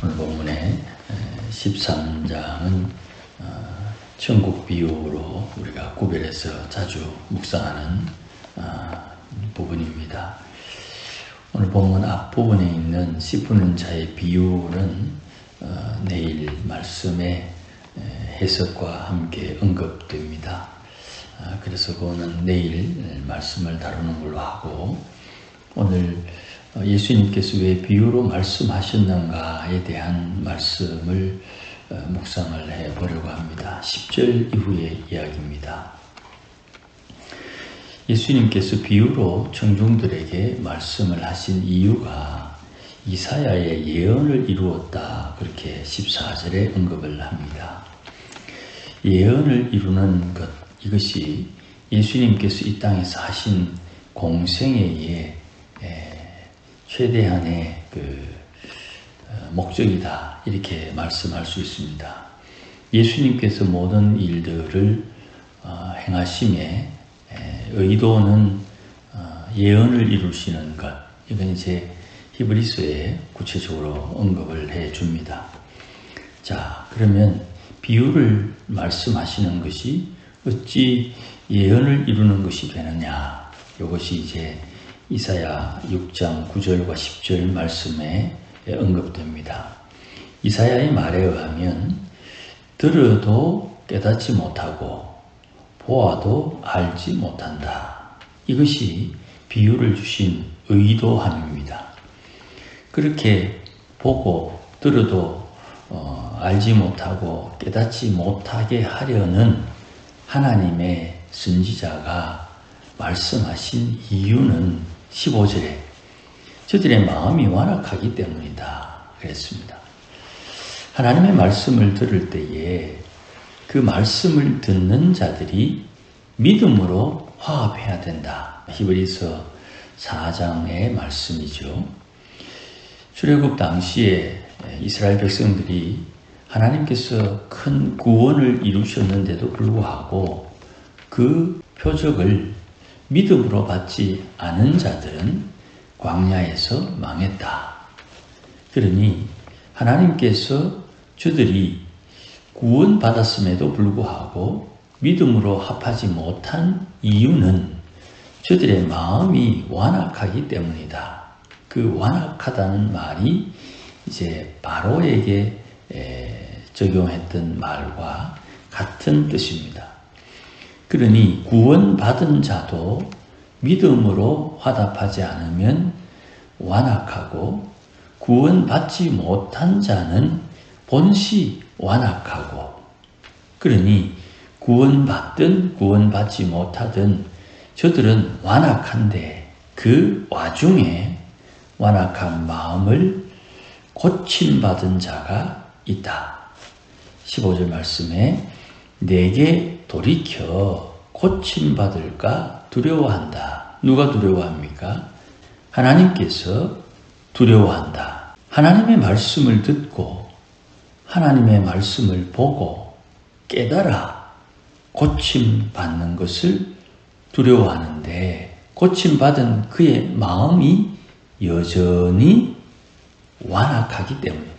오늘 본문의 13장은 천국 비유로 우리가 구별해서 자주 묵상하는 부분입니다. 오늘 본문 앞부분에 있는 씨 뿌는 자의 비유는 내일 말씀의 해석과 함께 언급됩니다. 그래서 그거는 내일 말씀을 다루는 걸로 하고, 오늘 예수님께서 왜 비유로 말씀하셨는가에 대한 말씀을 묵상을 해보려고 합니다. 10절 이후의 이야기입니다. 예수님께서 비유로 청중들에게 말씀을 하신 이유가 이사야의 예언을 이루었다, 그렇게 14절에 언급을 합니다. 예언을 이루는 것, 이것이 예수님께서 이 땅에서 하신 공생애의 최대한의 목적이다, 이렇게 말씀할 수 있습니다. 예수님께서 모든 일들을 행하심에 의도는 예언을 이루시는 것, 이건 이제 히브리서에 구체적으로 언급을 해 줍니다. 자, 그러면 비유를 말씀하시는 것이 어찌 예언을 이루는 것이 되느냐, 이것이 이제 이사야 6장 9절과 10절 말씀에 언급됩니다. 이사야의 말에 의하면 들어도 깨닫지 못하고 보아도 알지 못한다, 이것이 비유를 주신 의도함입니다. 그렇게 보고 들어도 알지 못하고 깨닫지 못하게 하려는 하나님의 선지자가 말씀하신 이유는 15절에 저들의 마음이 완악하기 때문이다, 그랬습니다. 하나님의 말씀을 들을 때에 그 말씀을 듣는 자들이 믿음으로 화합해야 된다. 히브리서 4장의 말씀이죠. 출애굽 당시에 이스라엘 백성들이 하나님께서 큰 구원을 이루셨는데도 불구하고 그 표적을 믿음으로 받지 않은 자들은 광야에서 망했다. 그러니 하나님께서 저들이 구원받았음에도 불구하고 믿음으로 합하지 못한 이유는 저들의 마음이 완악하기 때문이다. 그 완악하다는 말이 이제 바로에게 적용했던 말과 같은 뜻입니다. 그러니 구원받은 자도 믿음으로 화답하지 않으면 완악하고, 구원받지 못한 자는 본시 완악하고, 그러니 구원받든 구원받지 못하든 저들은 완악한데 그 와중에 완악한 마음을 고침받은 자가 있다. 15절 말씀에 내게 돌이켜 고침받을까 두려워한다. 누가 두려워합니까? 하나님께서 두려워한다. 하나님의 말씀을 듣고 하나님의 말씀을 보고 깨달아 고침받는 것을 두려워하는데, 고침받은 그의 마음이 여전히 완악하기 때문입니다.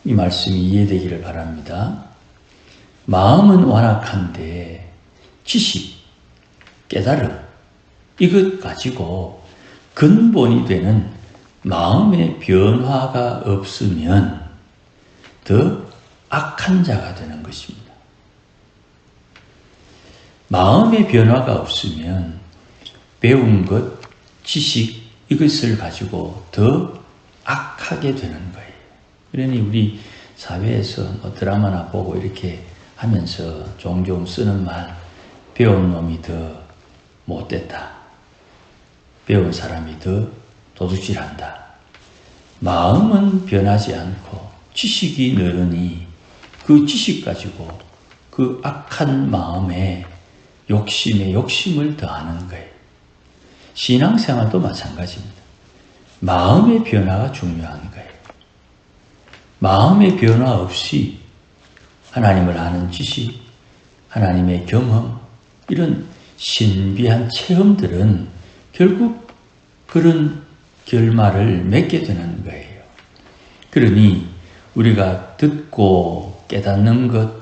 이 말씀이 이해되기를 바랍니다. 마음은 완악한데 지식, 깨달음, 이것 가지고 근본이 되는 마음의 변화가 없으면 더 악한 자가 되는 것입니다. 마음의 변화가 없으면 배운 것, 지식, 이것을 가지고 더 악하게 되는 거예요. 그러니 우리 사회에서 드라마나 보고 이렇게 하면서 종종 쓰는 말, 배운 놈이 더 못됐다, 배운 사람이 더 도둑질한다. 마음은 변하지 않고 지식이 늘으니 그 지식 가지고 그 악한 마음에 욕심에 욕심을 더하는 거예요. 신앙생활도 마찬가지입니다. 마음의 변화가 중요한 거예요. 마음의 변화 없이 하나님을 아는 지식, 하나님의 경험, 이런 신비한 체험들은 결국 그런 결말을 맺게 되는 거예요. 그러니 우리가 듣고 깨닫는 것,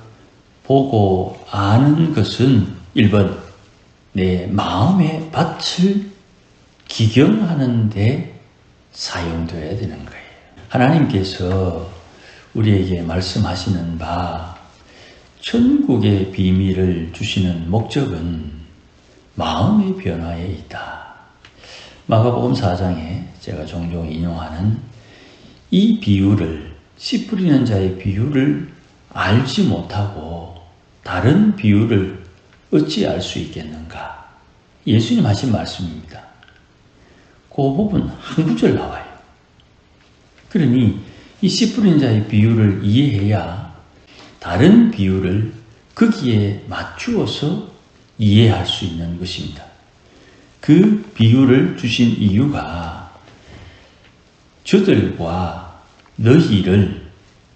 보고 아는 것은 1번 내 마음의 밭을 기경하는 데 사용되어야 되는 거예요. 하나님께서 우리에게 말씀하시는 바 천국의 비밀을 주시는 목적은 마음의 변화에 있다. 마가복음 4장에 제가 종종 인용하는 이 비유를, 씨 뿌리는 자의 비유를 알지 못하고 다른 비유를 어찌 알 수 있겠는가? 예수님 하신 말씀입니다. 그 부분 한 구절 나와요. 그러니 이 씨 뿌리는 자의 비유를 이해해야 다른 비유를 거기에 맞추어서 이해할 수 있는 것입니다. 그 비유를 주신 이유가 저들과 너희를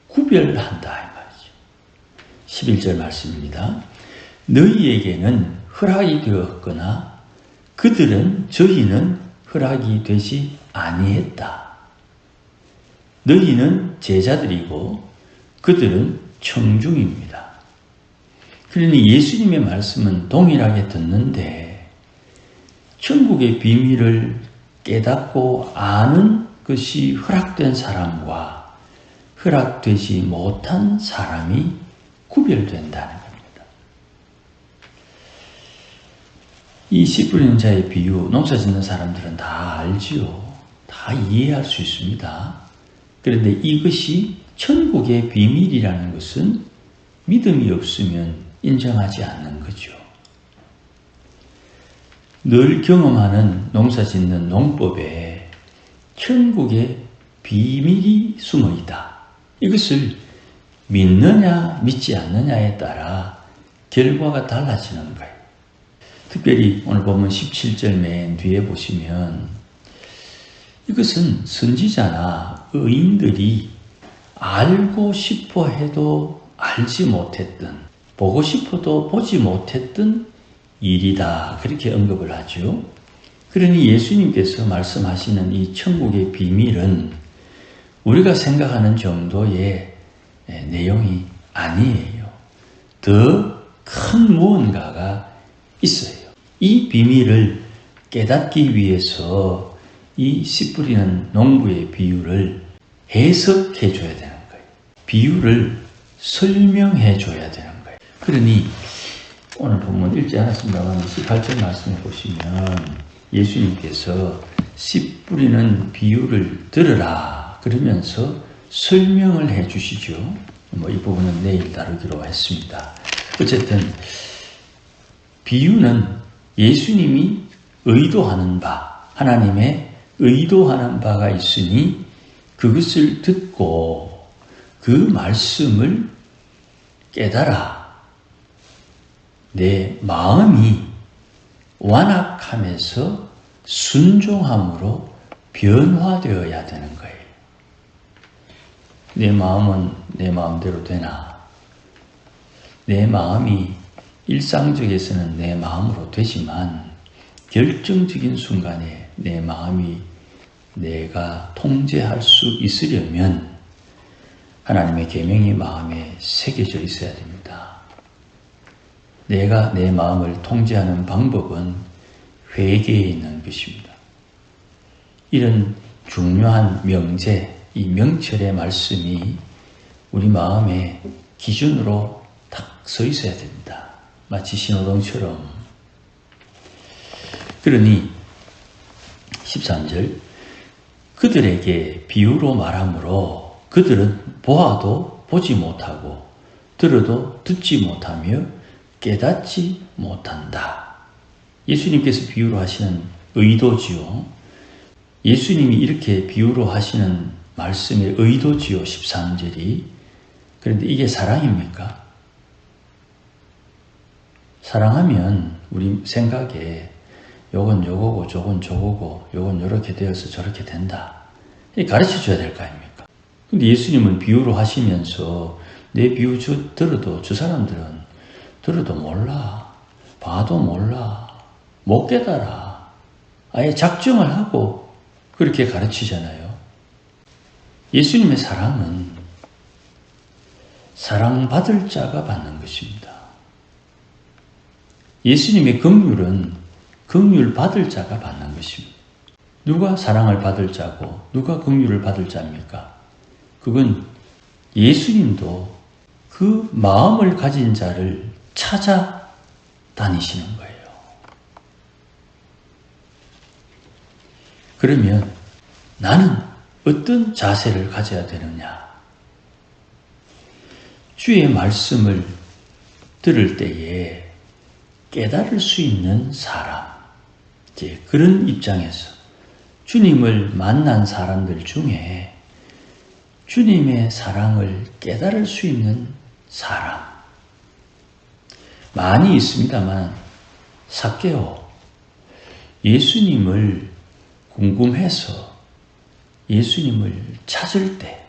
구별한다 이 말이죠. 11절 말씀입니다. 너희에게는 허락이 되었거나 저희는 허락이 되지 아니했다. 너희는 제자들이고 그들은 청중입니다. 그러니 예수님의 말씀은 동일하게 듣는데 천국의 비밀을 깨닫고 아는 것이 허락된 사람과 허락되지 못한 사람이 구별된다는 겁니다. 이 씨 뿌리는 자의 비유, 농사 짓는 사람들은 다 알지요. 다 이해할 수 있습니다. 그런데 이것이 천국의 비밀이라는 것은 믿음이 없으면 인정하지 않는 거죠. 늘 경험하는 농사 짓는 농법에 천국의 비밀이 숨어 있다. 이것을 믿느냐 믿지 않느냐에 따라 결과가 달라지는 거예요. 특별히 오늘 보면 17절 맨 뒤에 보시면 이것은 선지자나 의인들이 알고 싶어 해도 알지 못했던, 보고 싶어도 보지 못했던 일이다. 그렇게 언급을 하죠. 그러니 예수님께서 말씀하시는 이 천국의 비밀은 우리가 생각하는 정도의 내용이 아니에요. 더 큰 무언가가 있어요. 이 비밀을 깨닫기 위해서 이 씨 뿌리는 농부의 비유를 해석해 줘야 되는 거예요. 비유를 설명해 줘야 되는 거예요. 그러니 오늘 본문 읽지 않았습니다만 18절 말씀해 보시면 예수님께서 씨 뿌리는 비유를 들으라 그러면서 설명을 해 주시죠. 이 부분은 내일 다루기로 했습니다. 어쨌든 비유는 예수님이 의도하는 바, 하나님의 의도하는 바가 있으니 그것을 듣고 그 말씀을 깨달아 내 마음이 완악함에서 순종함으로 변화되어야 되는 거예요. 내 마음은 내 마음대로 되나? 내 마음이 일상적에서는 내 마음으로 되지만 결정적인 순간에 내 마음이 내가 통제할 수 있으려면 하나님의 계명이 마음에 새겨져 있어야 됩니다. 내가 내 마음을 통제하는 방법은 회개에 있는 것입니다. 이런 중요한 명제, 이 명철의 말씀이 우리 마음의 기준으로 딱 서 있어야 됩니다. 마치 신호등처럼. 그러니 13절 그들에게 비유로 말하므로 그들은 보아도 보지 못하고 들어도 듣지 못하며 깨닫지 못한다. 예수님께서 비유로 하시는 의도지요. 예수님이 이렇게 비유로 하시는 말씀의 의도지요. 13절이. 그런데 이게 사랑입니까? 사랑하면 우리 생각에 요건 요거고 저건 저거고 요건 요렇게 되어서 저렇게 된다. 가르쳐 줘야 될 거 아닙니까? 근데 예수님은 비유로 하시면서 내 비유 들어도 저 사람들은 들어도 몰라. 봐도 몰라. 못 깨달아. 아예 작정을 하고 그렇게 가르치잖아요. 예수님의 사랑은 사랑받을 자가 받는 것입니다. 예수님의 긍휼은 긍휼 받을 자가 받는 것입니다. 누가 사랑을 받을 자고 누가 긍휼을 받을 자입니까? 그건 예수님도 그 마음을 가진 자를 찾아다니시는 거예요. 그러면 나는 어떤 자세를 가져야 되느냐? 주의 말씀을 들을 때에 깨달을 수 있는 사람, 이제 그런 입장에서 주님을 만난 사람들 중에 주님의 사랑을 깨달을 수 있는 사람 많이 있습니다만, 삭개오 예수님을 궁금해서 예수님을 찾을 때,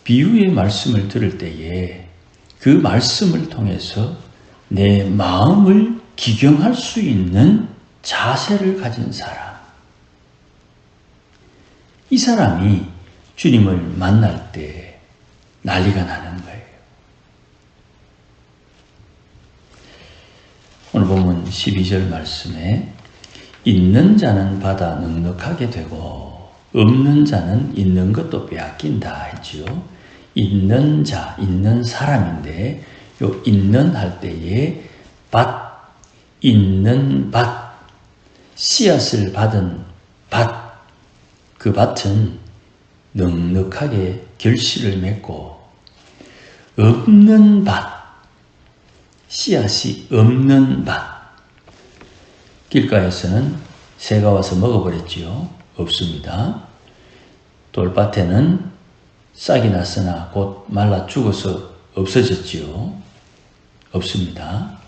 비유의 말씀을 들을 때에 그 말씀을 통해서 내 마음을 기경할 수 있는 자세를 가진 사람, 이 사람이 주님을 만날 때 난리가 나는 거예요. 오늘 보면 12절 말씀에 있는 자는 받아 넉넉하게 되고 없는 자는 있는 것도 빼앗긴다 했지요. 있는 자, 있는 사람인데 요 있는 할 때에 밭, 있는 밭, 씨앗을 받은 밭, 그 밭은 넉넉하게 결실을 맺고, 없는 밭, 씨앗이 없는 밭, 길가에서는 새가 와서 먹어버렸지요. 없습니다. 돌밭에는 싹이 났으나 곧 말라 죽어서 없어졌지요. 없습니다.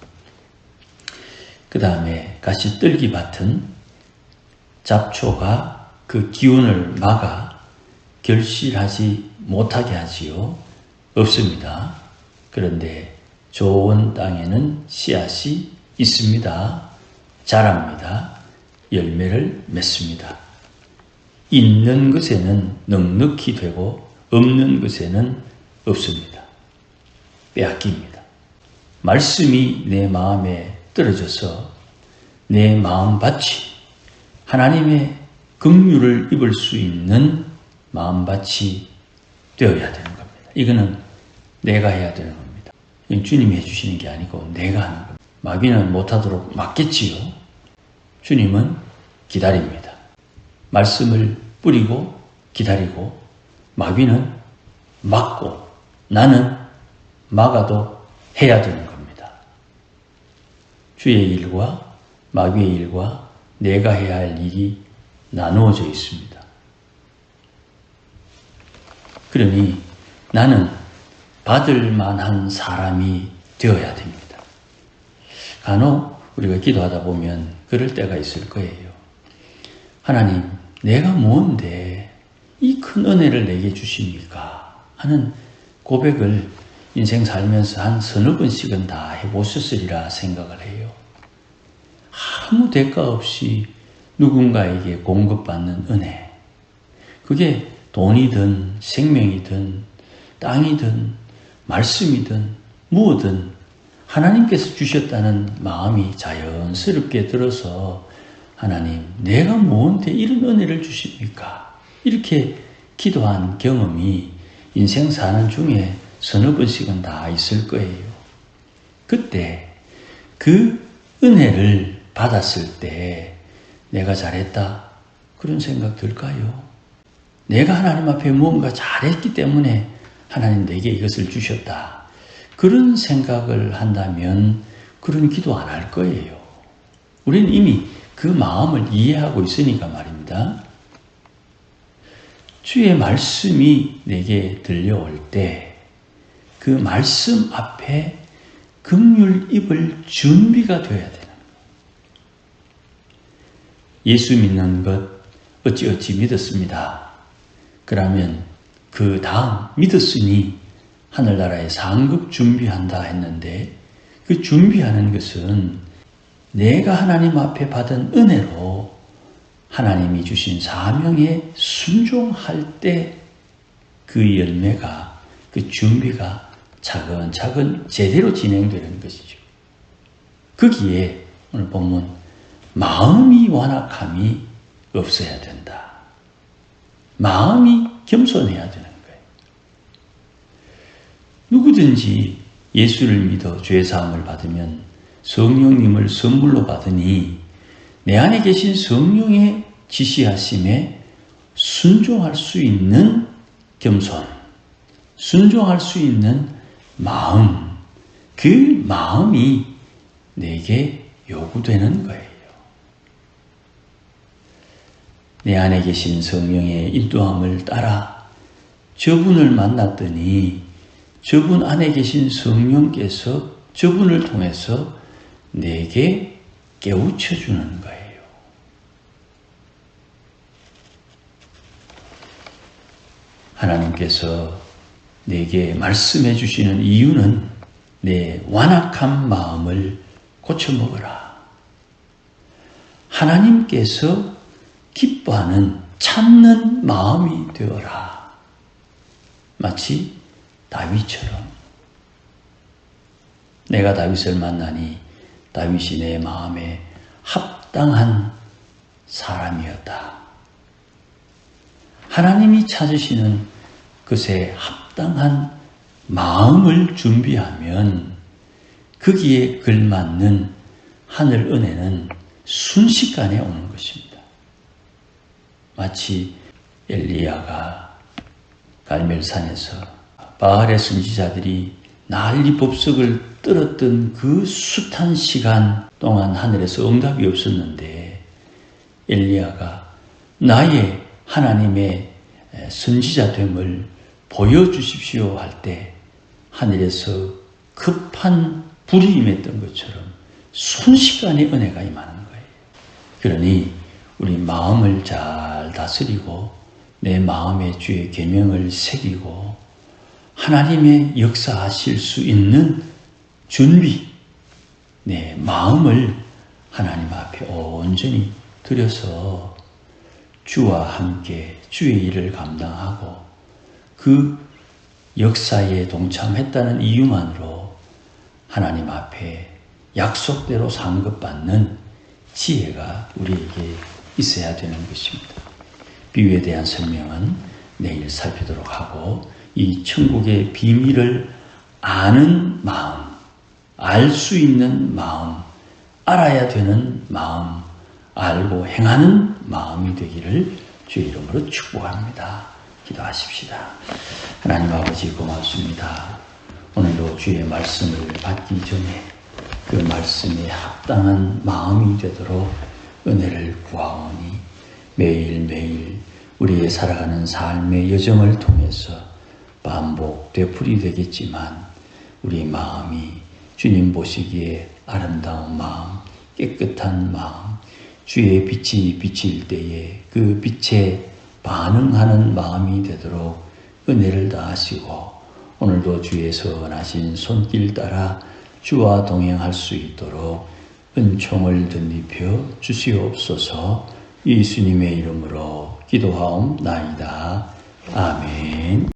그 다음에 가시떨기밭은 잡초가 그 기운을 막아 결실하지 못하게 하지요. 없습니다. 그런데 좋은 땅에는 씨앗이 있습니다. 자랍니다. 열매를 맺습니다. 있는 것에는 넉넉히 되고 없는 것에는 없습니다. 빼앗깁니다. 말씀이 내 마음에 떨어져서 내 마음밭이 하나님의 긍휼을 입을 수 있는 마음밭이 되어야 되는 겁니다. 이거는 내가 해야 되는 겁니다. 주님이 해주시는 게 아니고 내가 하는 겁니다. 마귀는 못하도록 막겠지요. 주님은 기다립니다. 말씀을 뿌리고 기다리고, 마귀는 막고, 나는 막아도 해야 되는 겁니다. 주의 일과 마귀의 일과 내가 해야 할 일이 나누어져 있습니다. 그러니 나는 받을 만한 사람이 되어야 됩니다. 간혹 우리가 기도하다 보면 그럴 때가 있을 거예요. 하나님, 내가 뭔데 이 큰 은혜를 내게 주십니까? 하는 고백을 인생 살면서 한 서너 번씩은 다 해보셨으리라 생각을 해요. 아무 대가 없이 누군가에게 공급받는 은혜, 그게 돈이든 생명이든 땅이든 말씀이든 무엇든 하나님께서 주셨다는 마음이 자연스럽게 들어서, 하나님, 내가 뭔데 이런 은혜를 주십니까? 이렇게 기도한 경험이 인생 사는 중에 서너 번씩은 다 있을 거예요. 그때 그 은혜를 받았을 때 내가 잘했다, 그런 생각 들까요? 내가 하나님 앞에 무언가 잘했기 때문에 하나님 내게 이것을 주셨다, 그런 생각을 한다면 그런 기도 안 할 거예요. 우리는 이미 그 마음을 이해하고 있으니까 말입니다. 주의 말씀이 내게 들려올 때 그 말씀 앞에 긍휼 입을 준비가 되어야 되는 거예요. 예수 믿는 것 어찌어찌 믿었습니다. 그러면 그 다음 믿었으니 하늘나라에 상급 준비한다 했는데, 그 준비하는 것은 내가 하나님 앞에 받은 은혜로 하나님이 주신 사명에 순종할 때 그 열매가, 그 준비가 차근차근 제대로 진행되는 것이죠. 거기에 오늘 본문 마음이 완악함이 없어야 된다. 마음이 겸손해야 되는 거예요. 누구든지 예수를 믿어 죄 사함을 받으면 성령님을 선물로 받으니 내 안에 계신 성령의 지시하심에 순종할 수 있는 겸손, 순종할 수 있는 마음, 그 마음이 내게 요구되는 거예요. 내 안에 계신 성령의 인도함을 따라 저분을 만났더니 저분 안에 계신 성령께서 저분을 통해서 내게 깨우쳐 주는 거예요. 하나님께서 내게 말씀해 주시는 이유는 내 완악한 마음을 고쳐먹으라. 하나님께서 기뻐하는 찾는 마음이 되어라. 마치 다윗처럼 내가 다윗을 만나니 다윗이 내 마음에 합당한 사람이었다. 하나님이 찾으시는 것에 합당한 마음을 준비하면 거기에 걸맞는 하늘 은혜는 순식간에 오는 것입니다. 마치 엘리야가 갈멜산에서 바알의 선지자들이 난리 법석을 떨었던 그 숱한 시간 동안 하늘에서 응답이 없었는데 엘리야가 나의 하나님의 선지자됨을 보여주십시오 할 때 하늘에서 급한 불이 임했던 것처럼 순식간에 은혜가 임하는 거예요. 그러니 우리 마음을 잘 다스리고 내 마음에 주의 계명을 새기고 하나님의 역사하실 수 있는 준비, 내 마음을 하나님 앞에 온전히 드려서 주와 함께 주의 일을 감당하고 그 역사에 동참했다는 이유만으로 하나님 앞에 약속대로 상급받는 지혜가 우리에게 있어야 되는 것입니다. 비유에 대한 설명은 내일 살피도록 하고 이 천국의 비밀을 아는 마음, 알 수 있는 마음, 알아야 되는 마음, 알고 행하는 마음이 되기를 주의 이름으로 축복합니다. 기도하십시다. 하나님 아버지 고맙습니다. 오늘도 주의 말씀을 받기 전에 그 말씀에 합당한 마음이 되도록 은혜를 구하오니 매일매일 우리의 살아가는 삶의 여정을 통해서 반복 되풀이 되겠지만 우리 마음이 주님 보시기에 아름다운 마음, 깨끗한 마음, 주의 빛이 비칠 때에 그 빛에 반응하는 마음이 되도록 은혜를 다하시고 오늘도 주의 선하신 손길 따라 주와 동행할 수 있도록 은총을 덧입혀 주시옵소서. 예수님의 이름으로 기도하옵나이다. 아멘.